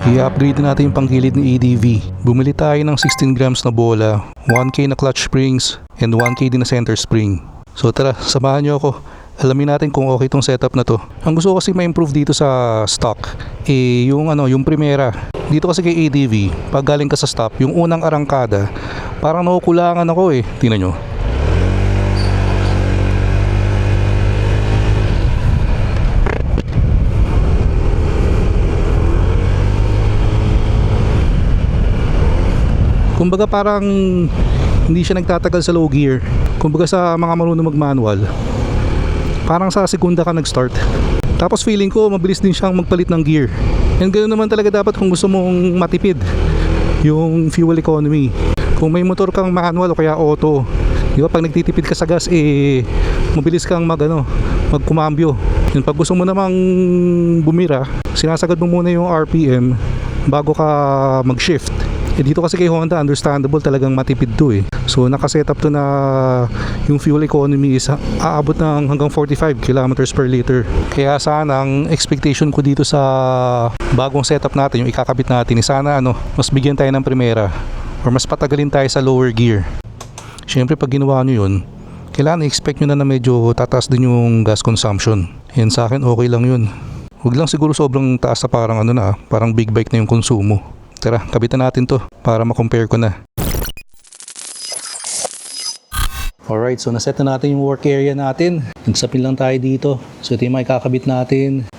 I-upgrade natin yung panggilid ni ADV. Bumili tayo ng 16 grams na bola, 1K na clutch springs, and 1K din na center spring. So tara, samahan nyo ako. Alamin natin kung okay tong setup na to. Ang gusto ko kasi ma-improve dito sa stock, yung primera. Dito kasi kay ADV, pag galing ka sa stop, yung unang arangkada, parang nakukulangan ako eh. Tingnan nyo. Kumbaga parang hindi siya nagtatagal sa low gear. Kumbaga sa mga marunong mag-manual, parang sa segunda ka nag-start. Tapos feeling ko mabilis din siyang magpalit ng gear. And ganoon naman talaga dapat kung gusto mong matipid yung fuel economy. Kung may motor kang manual o kaya auto, di ba pag nagtitipid ka sa gas, mabilis kang magkumambyo. Yun, pag gusto mo namang bumira, sinasagad mo muna yung RPM bago ka mag-shift. Dito kasi kay Honda, understandable, talagang matipid to eh. So nakasetup to na yung fuel economy is aabot ng hanggang 45 kilometers per liter. Kaya sana ang expectation ko dito sa bagong setup natin, yung ikakabit natin, sana mas bigyan tayo ng primera or mas patagalin tayo sa lower gear. Syempre pag ginawa nyo yun, kailangan i-expect nyo na medyo tataas din yung gas consumption. Yan sa akin okay lang yun. Huwag lang siguro sobrang taas na parang big bike na yung konsumo. Tara, kabitan natin to para ma-compare ko na. Alright, so naset na natin yung work area natin. Nagsapin lang tayo dito. So ito yung makakabit natin.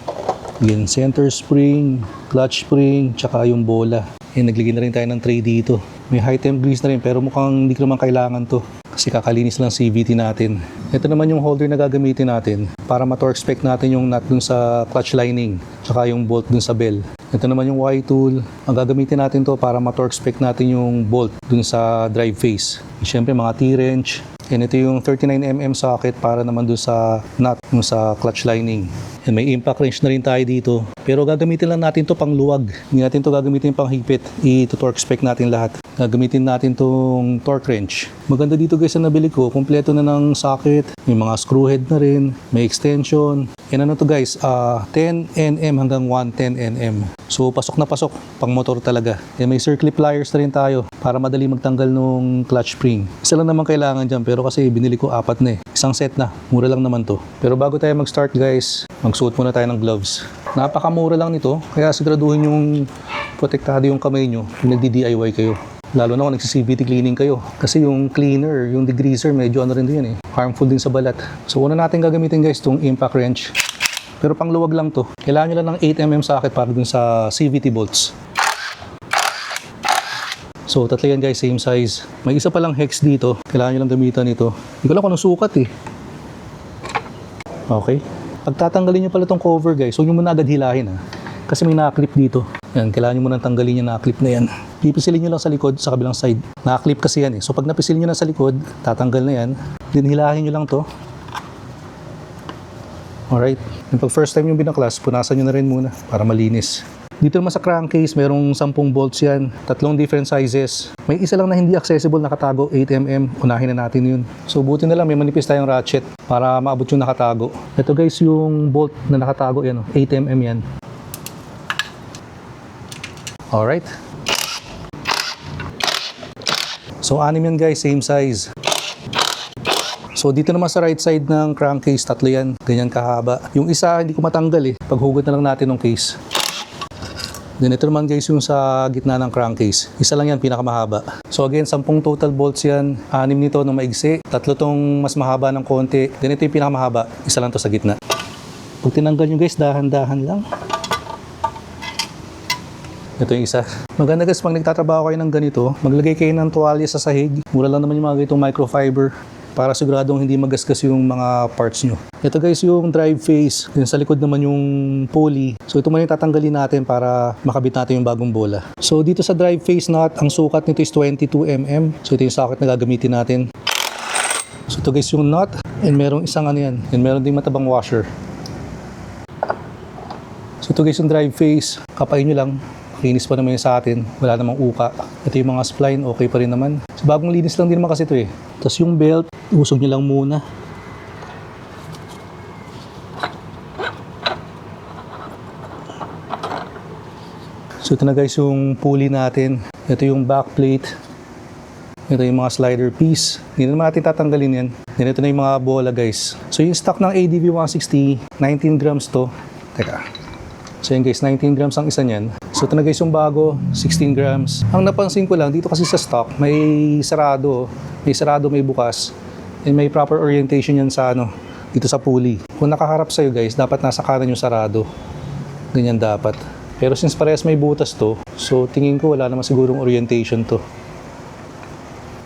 Yung center spring, clutch spring, tsaka yung bola. Naglagay na rin tayo ng tray dito. May high temp grease na rin pero mukhang hindi ko naman kailangan to kasi kakalinis lang CVT natin. Ito naman yung holder na gagamitin natin para ma-torque spec natin yung nut dun sa clutch lining tsaka yung bolt dun sa bell. Ito naman yung Y-tool. Ang gagamitin natin to para ma-torque spec natin yung bolt dun sa drive face. Siyempre mga T-wrench. And ito yung 39mm socket para naman dun sa nut dun sa clutch lining. And may impact wrench na rin tayo dito. Pero gagamitin lang natin to pang luwag. Hindi natin to gagamitin pang higpit. I-torque spec natin lahat. Gagamitin natin tong torque wrench. Maganda dito guys na nabili ko. Kompleto na ng socket. May mga screw head na rin. May extension. And ano to guys, 10nm hanggang 110nm. So pasok na pasok, pang motor talaga. And may circlip pliers na rin tayo para madali magtanggal nung clutch spring. Isa lang naman kailangan dyan pero kasi binili ko 4 na eh. Isang set na, mura lang naman to. Pero bago tayo mag-start guys, magsuot muna tayo ng gloves. Napakamura lang nito, kaya siguraduhin yung protektado yung kamay nyo kung nagdi-DIY kayo. Lalo na kung nagsi-CVT cleaning kayo. Kasi yung cleaner, yung degreaser, medyo rin din eh. Harmful din sa balat. So una natin gagamitin guys itong impact wrench. Pero pang luwag lang to. Kailangan nyo lang ng 8mm socket para dun sa CVT bolts. So tatlo yan guys, same size. May isa palang hex dito. Kailangan nyo lang gamitan ito. Hindi ko lang kung anong sukat eh. Okay. Pagtatanggalin nyo pala itong cover guys, huwag nyo muna agad hilahin ha. Kasi may naka-clip dito. Yan, kailangan nyo muna tanggalin yung naka-clip na yan. Pipisilin nyo lang sa likod, sa kabilang side. Naka-clip kasi yan eh. So pag napisil nyo na sa likod, tatanggal na yan. Then hilahin nyo lang to. Alright. Yung pag first time yung binaklas, punasan nyo na rin muna para malinis. Dito naman sa crankcase, merong 10 bolts yan. 3 different sizes. May isa lang na hindi accessible, nakatago, 8mm. Unahin na natin yun. So buti na lang, may manipis tayong ratchet para maabot yung nakatago. Ito guys, yung bolt na nakatago, yan, 8mm yan. Alright. So 6 yan guys, same size. So dito naman sa right side ng crankcase, 3 yan. Ganyan kahaba. Yung isa hindi ko matanggal eh. Paghugot na lang natin ng case. Then ito naman guys yung sa gitna ng crankcase. Isa lang yan, pinakamahaba. So again, 10 total bolts yan. 6 nito ng maigsi. 3 tong mas mahaba ng konti. Then ito yung pinakamahaba. Isa lang to sa gitna. Pag tinanggal nyo guys, dahan-dahan lang. Ito yung isa. Maganda guys, pag nagtatrabaho kayo ng ganito, maglagay kayo ng tuwalya sa sahig. Mura lang naman yung mga ganitong microfiber para siguradong hindi magasgas yung mga parts nyo. Ito guys yung drive face. Yung sa likod naman yung pulley. So ito man yung tatanggalin natin para makabit natin yung bagong bola. So dito sa drive face nut, ang sukat nito is 22mm. So ito yung socket na gagamitin natin. So ito guys yung nut. And merong isang yan. And meron ding matabang washer. So ito guys yung drive face. Kapain nyo lang. Linis pa naman yun sa atin. Wala namang uka. Ito yung mga spline. Okay pa rin naman. So bagong linis lang din naman kasi ito eh. Tapos yung belt, usog nyo lang muna. So ito na guys yung pulley natin. Ito yung back plate. Ito yung mga slider piece. Hindi na natin tatanggalin yan. Then ito na yung mga bola guys. So yung stock ng ADV 160, 19 grams to. Teka. So yun guys, 19 grams ang isa niyan. So ito na guys yung bago, 16 grams. Ang napansin ko lang, dito kasi sa stock, may sarado. May sarado, may bukas. And may proper orientation yan sa dito sa pulley. Kung nakaharap sa'yo guys, dapat nasa kanan yung sarado. Ganyan dapat. Pero since parehas may butas to, so tingin ko wala naman sigurong orientation to.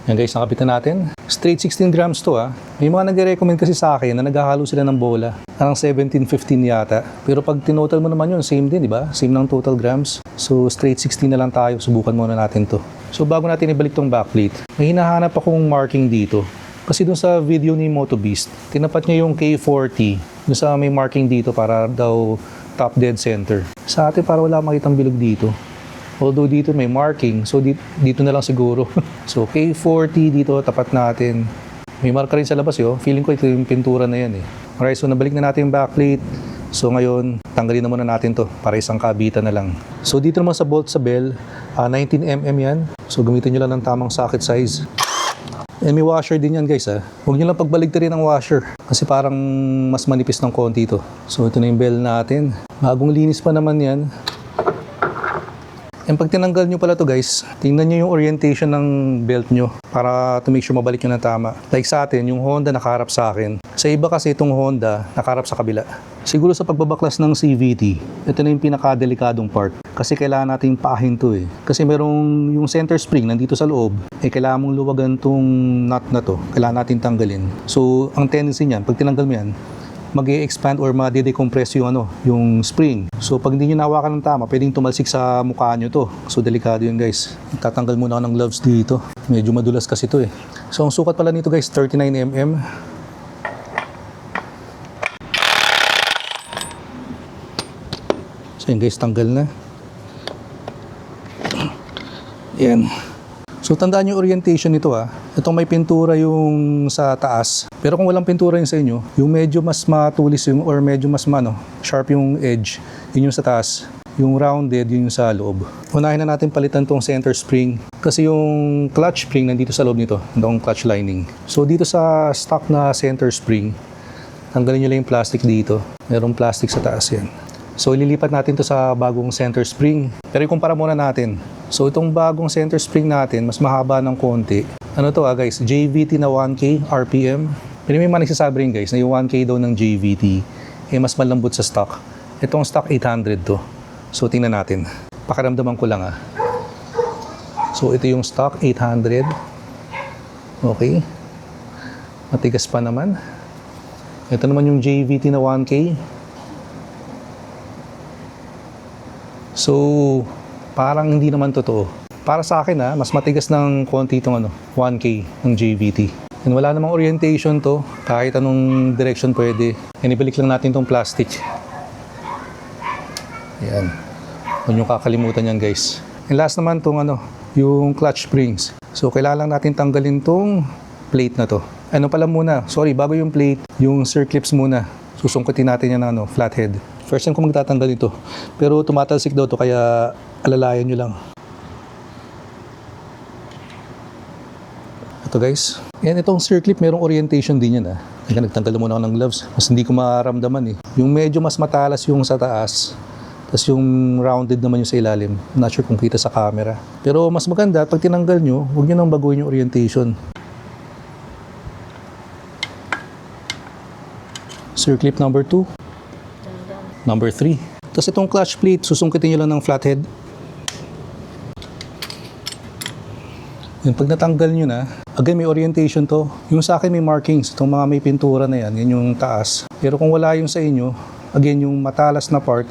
Yan guys, nakapit na natin. Straight 16 grams to May mga nagre-recommend kasi sa akin na naghahalo sila ng bola. Parang 17-15 yata. Pero pag tinotal mo naman yun, same din, di ba? Same ng total grams. So straight 16 na lang tayo. Subukan muna natin to. So bago natin ibalik tong backplate, may hinahanap akong marking dito. Kasi dun sa video ni MotoBeast, tinapat niya yung K40. Dun sa may marking dito para daw top dead center. Sa atin para wala makitang bilog dito. Although dito may marking, so dito na lang siguro. So K40 dito, tapat natin. May marka rin sa labas Feeling ko ito yung pintura na yan Alright, so nabalik na natin yung backplate. So ngayon, tanggalin na muna natin to para isang kabitan na lang. So dito naman sa bolt sa bell, 19mm yan. So gamitin nyo lang ng tamang socket size. And may washer din yan guys Huwag nyo lang pagbaligtarin ang washer kasi parang mas manipis ng konti ito. So ito na yung bell natin. Bagong linis pa naman yan. And pag tinanggal nyo pala to guys, tingnan nyo yung orientation ng belt nyo para to make sure mabalik nyo ng tama. Like sa atin, yung Honda nakaharap sa akin. Sa iba kasi itong Honda nakaharap sa kabila. Siguro sa pagbabaklas ng CVT, ito na yung pinakadelikadong part. Kasi kailangan natin paahin to Kasi merong yung center spring nandito sa loob, kailangan mong luwagan tong nut na to. Kailangan natin tanggalin. So, ang tendency niyan, pag tinanggal mo yan, mag-e-expand or ma-decompress yung spring. So pag hindi nyo nahawakan ng tama, pwedeng tumalsik sa mukha nyo to. So delikado yun guys. Tatanggal muna ako ng gloves dito. Medyo madulas kasi to So ang sukat pala nito guys, 39mm. So yun guys, tanggal na. Yan. So tandaan yung orientation nito Itong may pintura yung sa taas. Pero kung walang pintura yung sa inyo, yung medyo mas matulis yung or medyo mas sharp yung edge, yun yung sa taas. Yung rounded, yun yung sa loob. Unahin na natin palitan tong center spring. Kasi yung clutch spring nandito sa loob nito, itong clutch lining. So dito sa stock na center spring, tanggalin nyo lang yung plastic dito. Merong plastic sa taas yan. So ililipat natin to sa bagong center spring. Pero ikumpara muna natin. So itong bagong center spring natin, mas mahaba ng konti. Ano to guys, JVT na 1K RPM. Pero may mga nagsasabi rin guys na yung 1K daw ng JVT mas malambot sa stock. Itong stock 800 to. So tingnan natin. Pakiramdaman ko lang So ito yung stock 800. Okay. Matigas pa naman. Ito naman yung JVT na 1K. So, parang hindi naman totoo. Para sa akin mas matigas ng konti itong 1K ng JVT. And wala namang orientation to, kahit anong direction pwede. And ibalik lang natin itong plastic. Ayan. Huwag nyo kakalimutan yan guys. And last naman itong yung clutch springs. So, kailangan lang natin tanggalin itong plate na to. Ano pala muna, sorry, bago yung plate, yung circlips muna. Susungkitin natin yan flathead. First time ko magtatanggal ito. Pero tumatalsik daw to kaya alalayan nyo lang. Ito guys. Yan itong circlip, merong orientation din yan Nagtanggal muna ako ng gloves. Mas hindi ko maramdaman Yung medyo mas matalas yung sa taas. Tapos yung rounded naman yung sa ilalim. Not sure kung kita sa camera. Pero mas maganda, pag tinanggal nyo, huwag nyo nang baguhin yung orientation. Circlip number 2. Number 3. Tapos itong clutch plate, susungkitin nyo lang ng flathead. Yung pag natanggal nyo na, again may orientation to. Yung sa akin may markings, itong mga may pintura na yan, yan yung taas. Pero kung wala yung sa inyo, again yung matalas na part,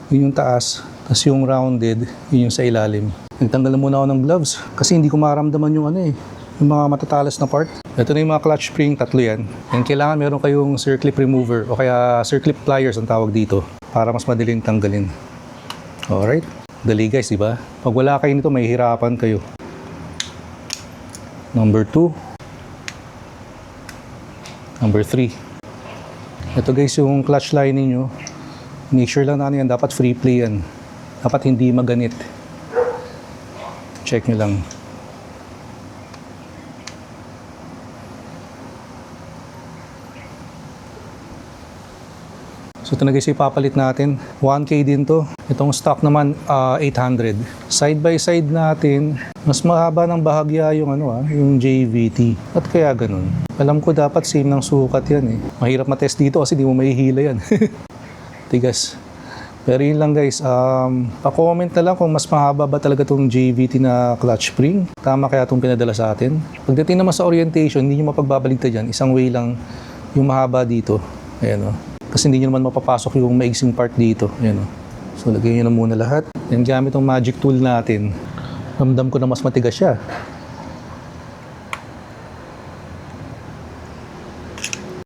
yun yung taas. Tapos yung rounded, yun yung sa ilalim. Nagtanggal na muna ako ng gloves kasi hindi ko maramdaman yung yung mga matatalas na part. Ito na yung mga clutch spring, tatlo yan. And kailangan meron kayong circlip remover o kaya circlip pliers ang tawag dito para mas madaling tanggalin. Alright? Dali guys, diba? Pag wala kayo nito, may hirapan kayo. Number 2. Number 3. Ito guys, yung clutch lining nyo. Make sure lang na yan, dapat free play yan. Dapat hindi maganit. Check nyo lang. So ito na guys, ipapalit natin. 1K din to. Itong stock naman, 800. Side by side natin, mas mahaba ng bahagya yung yung JVT. At kaya ganun? Alam ko dapat same ng sukat yan eh. Mahirap matest dito kasi di mo mahihila yan. Tigas. Pero yun lang guys, pa-comment na lang kung mas mahaba ba talaga itong JVT na clutch spring. Tama kaya itong pinadala sa atin. Pagdating naman sa orientation, hindi nyo mapagbabaligtad dyan. Isang way lang yung mahaba dito. Ayan o. Kasi hindi nyo naman mapapasok yung maigsing part dito. Ayan o. So lagyan nyo na muna lahat. Then gamit yung magic tool natin. Ramdam ko na mas matigas siya.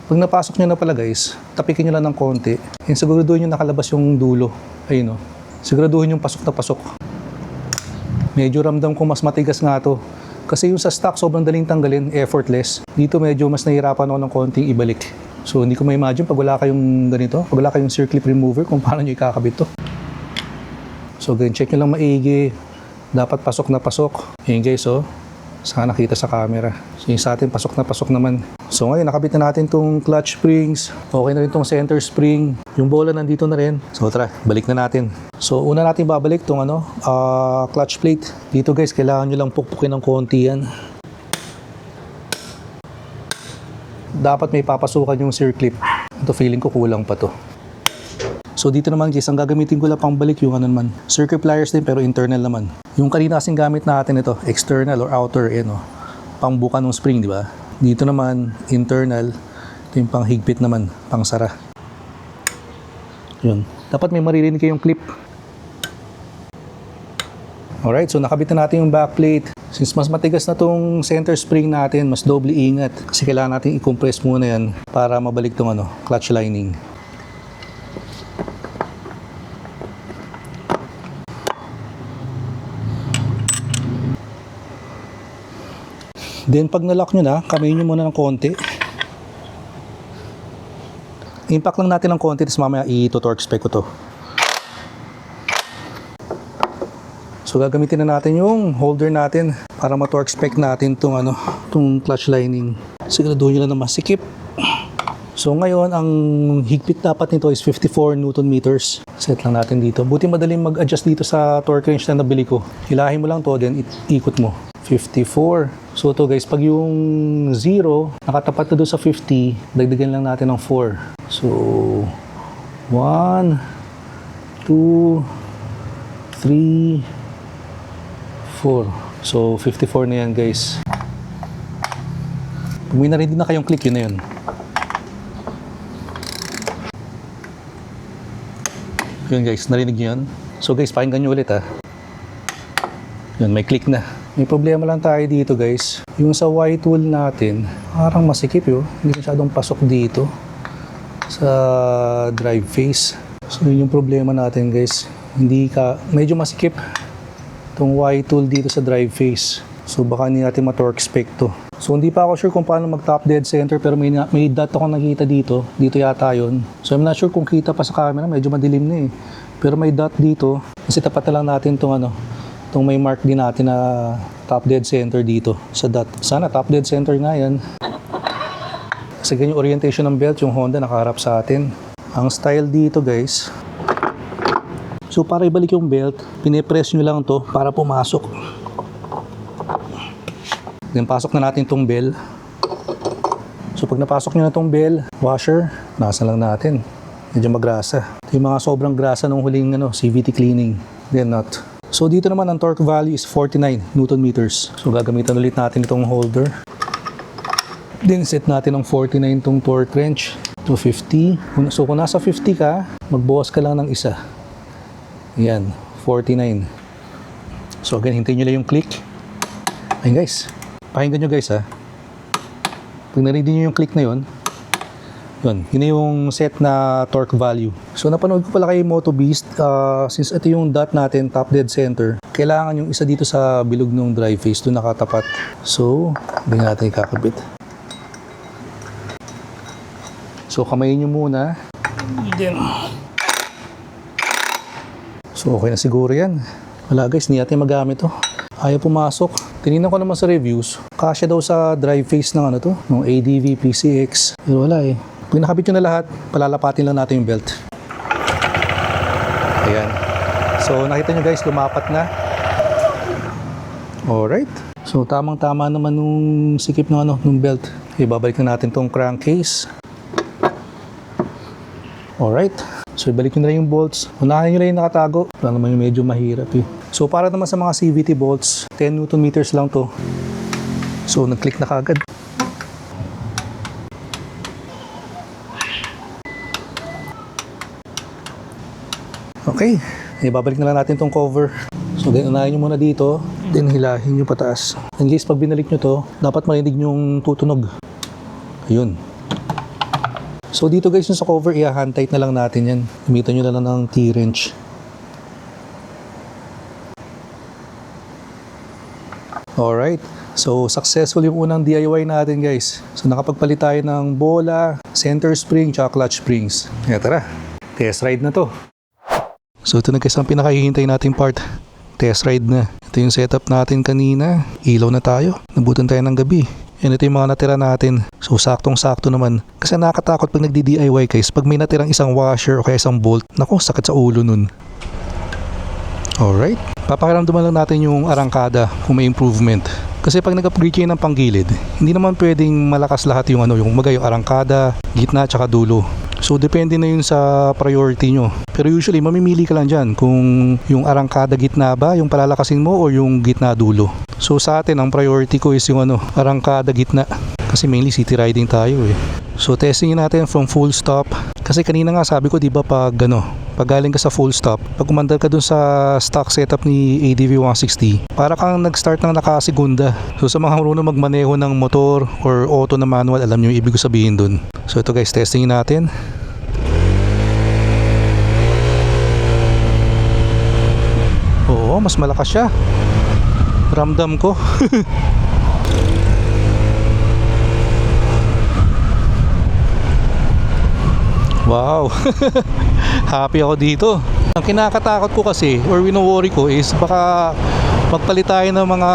Pag napasok nyo na pala guys, tapikin nyo lang ng konti. And siguraduhin nyo nakalabas yung dulo. Ayun o. Siguraduhin yung pasok na pasok. Medyo ramdam ko mas matigas nga to. Kasi yung sa stock sobrang daling tanggalin, effortless. Dito medyo mas nahihirapan ako ng konting ibalik. So hindi ko ma-imagine pag wala kayong ganito, pag wala kayong circlip remover kung paano nyo ikakabit to. So ganyan, check nyo lang maigi. Dapat pasok na pasok. Ayun guys oh. Sana nakita sa camera. So yung sa atin, pasok na pasok naman. So ngayon, nakabit na natin itong clutch springs. Okay na rin itong center spring. Yung bola nandito na rin. So tara, balik na natin. So una natin babalik itong clutch plate. Dito guys, kailangan nyo lang pukpukin ng konti yan. Dapat may papasukan yung circlip. Ito feeling ko kulang pa to. So dito naman guys, ang gagamitin ko lang pang balik yung circuit pliers din pero internal naman. Yung kanina kasing gamit natin ito, external or outer, pangbuka ng spring, di ba? Dito naman, internal, ito yung pang higpit naman, pang sara. Yun. Dapat may maririnig kayong clip. Alright, so nakabit na natin yung backplate. Since mas matigas na tong center spring natin, mas doble ingat. Kasi kailangan natin i-compress muna yan para mabalik tong clutch lining. Then pag nalock nyo na, kamayin nyo muna ng konti. Impact lang natin ng konti, tapos mamaya i-torque spec ko to. So gagamitin na natin yung holder natin para ma-torque spec natin tong clutch lining. Siguraduhin nyo lang na masikip. So ngayon, ang higpit dapat nito is 54 Newton meters. Set lang natin dito. Buti madaling mag-adjust dito sa torque range na nabili ko. Hilahin mo lang to, then ikot mo. 54. So to guys, pag yung 0 nakatapat na doon sa 50, dagdagan lang natin ng 4. So 1, 2, 3, 4. So 54 na yan guys. Pag may narinig na kayong click, yun na yun. Yun guys, narinig nyo yun? So guys, pakinggan nyo ulit ha. Yun, may click na. May problema lang tayo dito guys. Yung sa Y tool natin, parang masikip yun. Hindi masyadong pasok dito sa drive face. So yun yung problema natin guys. Medyo masikip itong Y tool dito sa drive face. So baka hindi natin ma-torque spec to. So hindi pa ako sure kung paano mag-top dead center, pero may dot ako nakita dito. Dito yata yun. So I'm not sure kung kita pa sa camera. Medyo madilim na eh. Pero may dot dito. Kasi tapat na lang natin itong itong may mark din natin na top dead center dito sa dot. Sana top dead center nga yan. Kasi ganyan yung orientation ng belt, yung Honda nakaharap sa atin. Ang style dito guys, so para ibalik yung belt, pinipress nyo lang to para pumasok. Then pasok na natin tong bell. So pag napasok nyo na tong bell, washer, nasa lang natin. Medyo magrasa. Ito yung mga sobrang grasa nung huling CVT cleaning. Then nut. So dito naman ang torque value is 49 Newton meters. So gagamitan ulit natin itong holder. Then set natin ng 49 itong torque wrench to 50. So kung nasa 50 ka, magbukas ka lang ng isa. Yan, 49. So again, hintayin nyo lang yung click. Ayun guys, pakinggan nyo guys ha. Pag narinig nyo yung click na yun, yun na yung set na torque value. So napanood ko pala kay Moto Beast, since ito yung dot natin, top dead center, kailangan yung isa dito sa bilog ng drive face, doon nakatapat. So, hindi natin ikakabit. So kamayin nyo muna. Then, so okay na siguro yan. Wala guys, hindi natin magamit to. Ayaw pumasok. Tinignan ko naman sa reviews, kasya daw sa drive phase ng ano to, ng ADV PCX. Pero wala eh. Pag nakabit nyo na lahat, palalapatin lang natin yung belt. Ayan. So nakita nyo guys, lumapat na. Alright. So tamang-tama naman nung sikip ng nung belt. Ibabalik na natin tong crankcase. Alright. So ibalik nyo na lang yung bolts. Unahin nyo lang yung nakatago. Wala naman yung medyo mahirap eh. So para naman sa mga CVT bolts, 10 Newton meters lang to. So nag-click na kagad. Okay. Ibabalik na lang natin tong cover. So unahin nyo muna dito. Then hilahin nyo pataas. In case pag binalik nyo to, dapat marinig nyo yung tutunog. Ayun. So dito guys, yung sa cover, i-hand tight na lang natin yan. Gamitan nyo na lang ng T-wrench. Alright. So successful yung unang DIY natin guys. So nakapagpalit tayo ng bola, center spring, tsaka clutch springs. Kaya tara, test ride na to. So ito na guys ang pinakahihintay nating part. Test ride na. Ito yung setup natin kanina. Ilaw na tayo. Nabutan tayo ng gabi. Yan, ito yung mga natira natin. So saktong-sakto naman. Kasi nakakatakot pag nagdi-DIY guys. Pag may natirang isang washer o kaya isang bolt, naku, sakit sa ulo nun. Alright. Papakiramdaman lang natin yung arangkada kung may improvement. Kasi pag nag-upgrade kayo ng panggilid, hindi naman pwedeng malakas lahat yung yung arangkada, gitna, tsaka dulo. So depende na yun sa priority nyo. Pero usually mamimili ka lang dyan kung yung arangkada gitna ba, yung palalakasin mo o yung gitna dulo. So sa atin ang priority ko is yung arangkada gitna. Kasi mainly city riding tayo eh. So testing natin from full stop. Kasi kanina nga sabi ko, di ba, pag galing ka sa full stop, pag umandar ka dun sa stock setup ni ADV 160, para kang nag-start ng nakasegunda. So sa mga marunong magmaneho ng motor or auto na manual, alam nyo yung ibig ko sabihin dun. So ito guys, testing natin. Oo, mas malakas siya. Ramdam ko. Wow. Happy ako dito. Ang kinakatakot ko kasi or wino-worry ko is baka magpalit tayo ng mga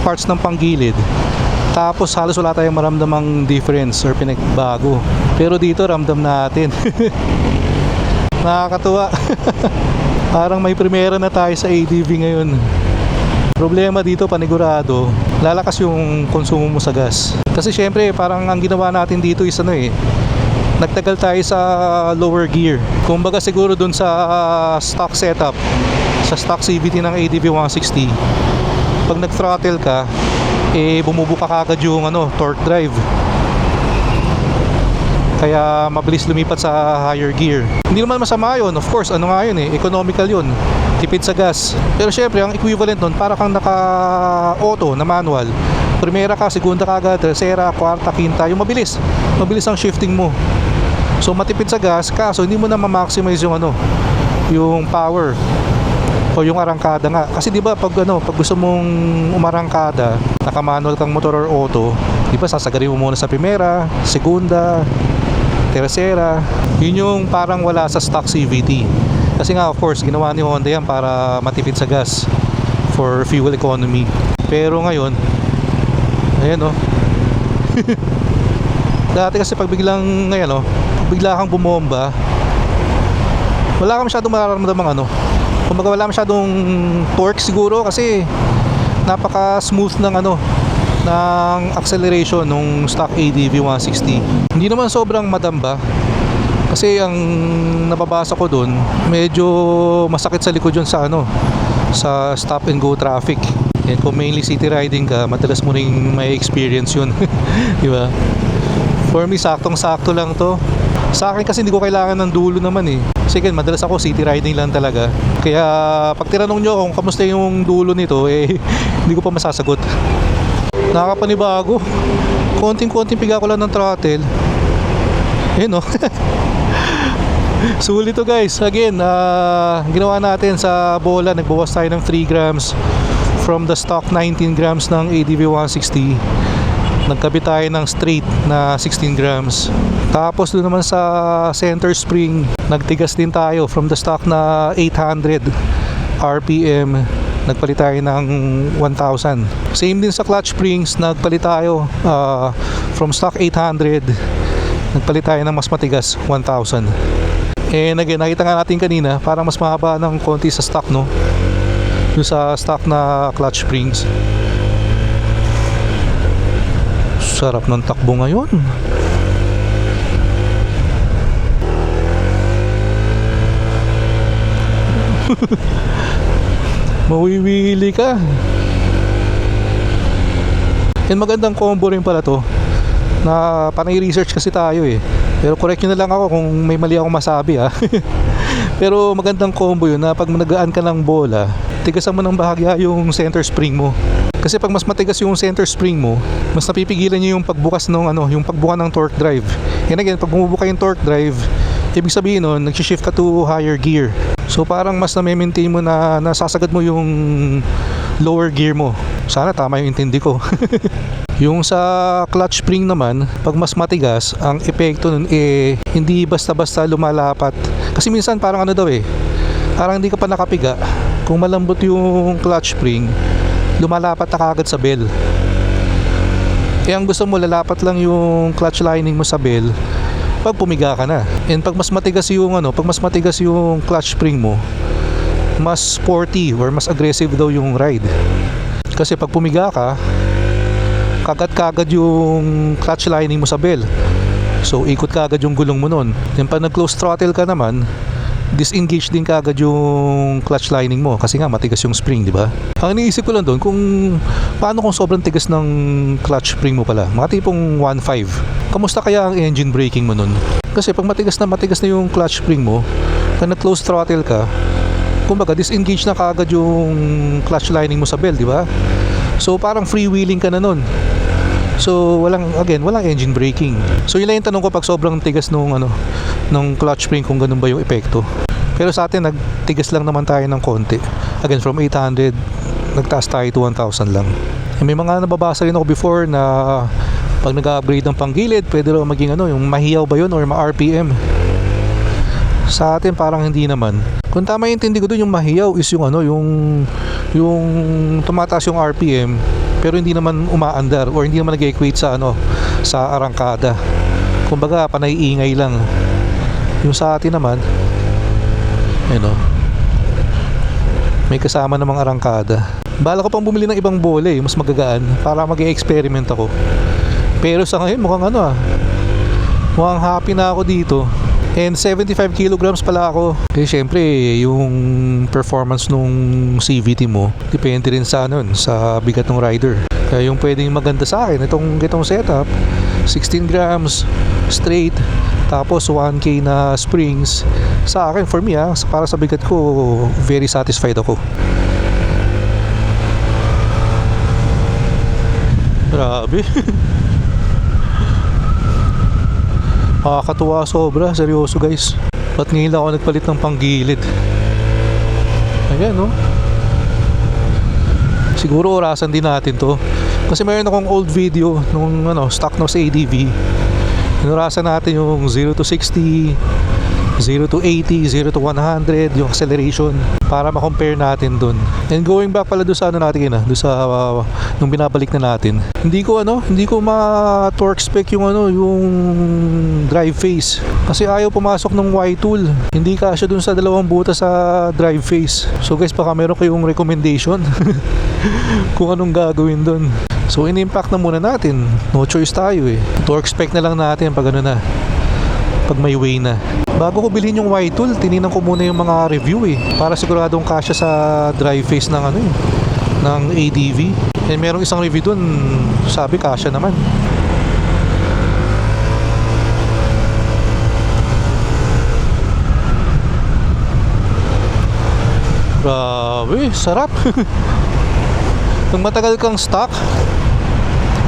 parts ng panggilid. Tapos halos wala tayong maramdamang difference or pinagbago. Pero dito ramdam natin. Nakakatuwa. Parang may primera na tayo sa ADV ngayon. Problema dito panigurado, lalakas yung konsumo mo sa gas. Kasi syempre parang ang ginawa natin dito is nagtagal tayo sa lower gear. Kumbaga siguro dun sa stock setup, sa stock CVT ng ADV 160, pag nag-throttle ka, bumubuka kagad yung torque drive. Kaya mabilis lumipat sa higher gear. Hindi naman masama yun, of course, economical yun. Tipid sa gas. Pero syempre, ang equivalent nun, para kang naka-auto na manual. Primera ka, segunda ka agad, tercera, kwarta, quinta, yung mabilis. Mabilis ang shifting mo. So matipid sa gas, kaso hindi mo na ma-maximize yung power o yung arangkada nga. Kasi di ba pag gusto mong umarangkada, naka-manual kang motor or auto, di ba sasagarin mo muna sa primera, segunda, tercera. Yun yung parang wala sa stock CVT. Kasi nga of course, ginawa ni Honda yan para matipid sa gas for fuel economy. Pero ngayon, ayan dati kasi pag biglang bigla kang bumomba, wala kang masyadong mararamdamang kumbaga wala masyadong torque siguro kasi napaka smooth ng acceleration ng stock ADV 160. Hindi naman sobrang madamba kasi ang nababasa ko doon, medyo masakit sa likod yun sa sa stop and go traffic. And kung mainly city riding ka, madalas mo ring may experience yun. Di ba? For me, saktong-sakto lang to. Sa akin kasi hindi ko kailangan ng dulo naman eh. Kasi madalas ako city riding lang talaga. Kaya pag tinanong nyo kung kamusta yung dulo nito, hindi ko pa masasagot. Nakakapanibago. Konting-konting piga ko lang ng throttle. Sulit to guys. Again, ginawa natin sa bola, nagbawas tayo ng 3 grams from the stock 19 grams ng ADV 160. Nagkabit tayo ng straight na 16 grams. Tapos doon naman sa center spring, nagtigas din tayo from the stock na 800 RPM nagpalit tayo ng 1,000. Same din sa clutch springs, nagpalit tayo from stock 800, nagpalit tayo ng mas matigas 1,000. And again, nakita nga natin kanina, parang mas mahaba ng konti sa stock, no? Yung sa stock na clutch springs. Sarap ng takbo ngayon. Mawiwili ka. And magandang combo rin pala to, na panay research kasi tayo eh. Pero correct nyo na lang ako kung may mali akong masabi ha. Pero magandang combo yun na pag nagaan ka ng bola, tigasan mo ng bahagya yung center spring mo. Kasi pag mas matigas yung center spring mo, mas napipigilan nyo yung pagbukas ng yung pagbuka ng torque drive. And again, pag bumubuka yung torque drive, ibig sabihin nun, nag-shift ka to higher gear. So parang mas na-maintain mo na nasasagad mo yung lower gear mo. Sana tama yung intindi ko. Yung sa clutch spring naman, pag mas matigas, ang epekto nun hindi basta-basta lumalapat. Kasi minsan parang parang hindi ka pa nakapiga. Kung malambot yung clutch spring, lumalapat na kagad sa bell. Ang gusto mo, lalapat lang yung clutch lining mo sa bell pag pumiga ka na. And pag mas matigas yung clutch spring mo, mas sporty or mas aggressive daw yung ride. Kasi pag pumiga ka, kagad yung clutch lining mo sa bell. So ikot kagad yung gulong mo nun. Then pag nag-close throttle ka naman, disengage din kagad yung clutch lining mo kasi nga matigas yung spring, di ba? Ang iniisip ko lang doon, kung paano kung sobrang tigas ng clutch spring mo pala, mga tipong 1.5, kamusta kaya ang engine braking mo nun? Kasi pag matigas na yung clutch spring mo, pag nag-close throttle ka, kumbaga disengage na kagad yung clutch lining mo sa bell, di ba? So parang freewheeling ka na nun. So walang engine braking. So yun lang yung tanong ko pag sobrang tigas nung clutch spring, kung ganun ba yung epekto. Pero sa atin nagtigas lang naman tayo ng konti. Again, from 800 nagtaas tayo to 1,000 lang. May mga nababasa rin ako before na pag nag-upgrade ng panggilid, pwede raw maging yung mahiyaw ba yun or ma-RPM. Sa atin parang hindi naman. Kung tama yung intindi ko doon, yung mahiyaw is yung tumataas yung RPM pero hindi naman umaandar or hindi naman nag-equate sa sa arangkada. Kumbaga panay ingay lang. Yung sa atin naman may kasama namang arangkada. Bala ko pang bumili ng ibang bola mas magagaan para mag-e-experiment ako. Pero sa ngayon mukhang happy na ako dito. And 75 kilograms pala ako. Kasi syempre, yung performance nung CVT mo, depende rin sa sa bigat ng rider. Kaya yung pwedeng maganda sa akin, itong setup, 16 grams straight, tapos 1K na springs. Sa akin, for me para sa bigat ko, very satisfied ako. Grabe. Nakakatuwa sobra, seryoso guys. Ba't ngayon lang ako nagpalit ng panggilid? Ayan siguro orasan din natin to. Kasi mayroon akong old video nung stock na sa ADV. Inurasan natin yung 0 to 60, 0 to 80, 0 to 100, yung acceleration para ma-compare natin dun. And going back pala doon sa natin doon sa nung binabalik na natin. Hindi ko ma-torque spec yung drive phase. Kasi ayaw pumasok ng Y-tool. Hindi kasya dun sa dalawang butas sa drive phase. So guys, baka meron kayong recommendation kung anong gagawin dun. So in-impact na muna natin. No choice tayo Torque spec na lang natin pag pag may way na. Bago ko bilhin yung Y-tool, tininan ko muna yung mga review para siguradong kasya sa drive phase ng ng ADV. And merong isang review dun, sabi kasya naman. Grabe, sarap. Pag matagal kang stock,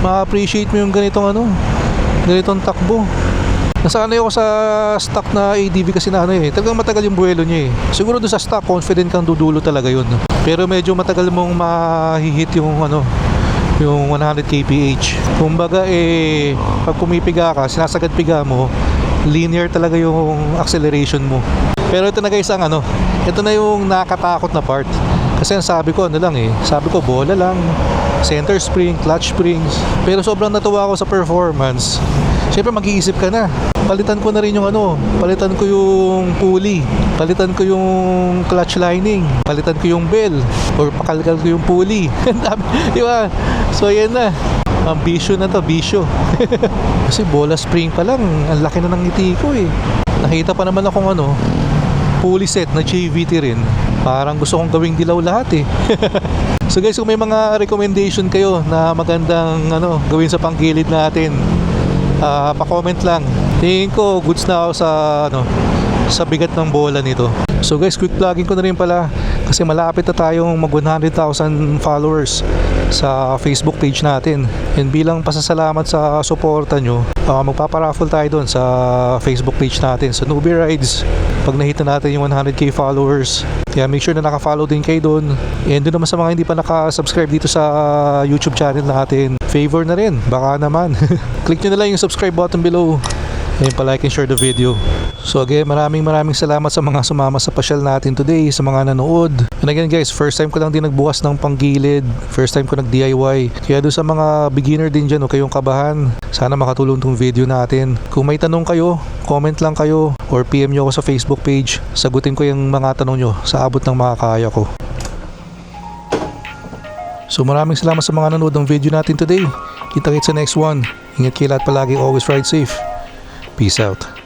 ma-appreciate mo yung ganitong takbo. Nasanay ako sa stock na ADV kasi talagang matagal yung buwelo niya Siguro doon sa stock, confident kang dudulo talaga yun. Pero medyo matagal mong mahihit yung yung 100 kph. Kumbaga pag pumipiga ka, sinasagad piga mo, linear talaga yung acceleration mo. Pero ito na guys ito na yung nakakatakot na part. Kasi ang sabi ko ano lang sabi ko bola lang, center spring, clutch springs. Pero sobrang natuwa ako sa performance. Siyempre mag-iisip ka na, palitan ko na rin yung palitan ko yung pulley, palitan ko yung clutch lining, palitan ko yung bell, or pakalkal ko yung pulley. Di ba? So ayan na, ang bisyo na to, bisyo. Kasi bola spring pa lang, ang laki na ng ngiti ko Nakita pa naman akong pulley set na JVT rin. Parang gusto kong gawing dilaw lahat So guys, kung may mga recommendation kayo na magandang gawin sa panggilid natin, pa-comment lang. Tingin ko goods na ako sa bigat ng bola nito. So guys, quick plugging ko na rin pala kasi malapit na tayong mag 100,000 followers sa Facebook page natin. And bilang pasasalamat sa suporta nyo, magpaparaffle tayo doon sa Facebook page natin, sa Newbie Rides, pag nahita natin yung 100k followers. Kaya make sure na naka-follow din kayo doon. And doon naman sa mga hindi pa naka-subscribe dito sa YouTube channel natin, favor na rin, baka naman. Click nyo na lang yung subscribe button below. And pa-like and share the video. So again, maraming salamat sa mga sumama sa pasyal natin today, sa mga nanood. And again guys, first time ko lang din nagbukas ng panggilid, first time ko nag-DIY. Kaya doon sa mga beginner din dyan, huwag kayong kabahan. Sana makatulong tong video natin. Kung may tanong kayo, comment lang kayo or PM nyo ako sa Facebook page. Sagutin ko yung mga tanong nyo sa abot ng makakaya ko. So maraming salamat sa mga nanood ng video natin today. Kita-kits sa next one. Ingat kayo lahat palagi, always ride safe. Peace out.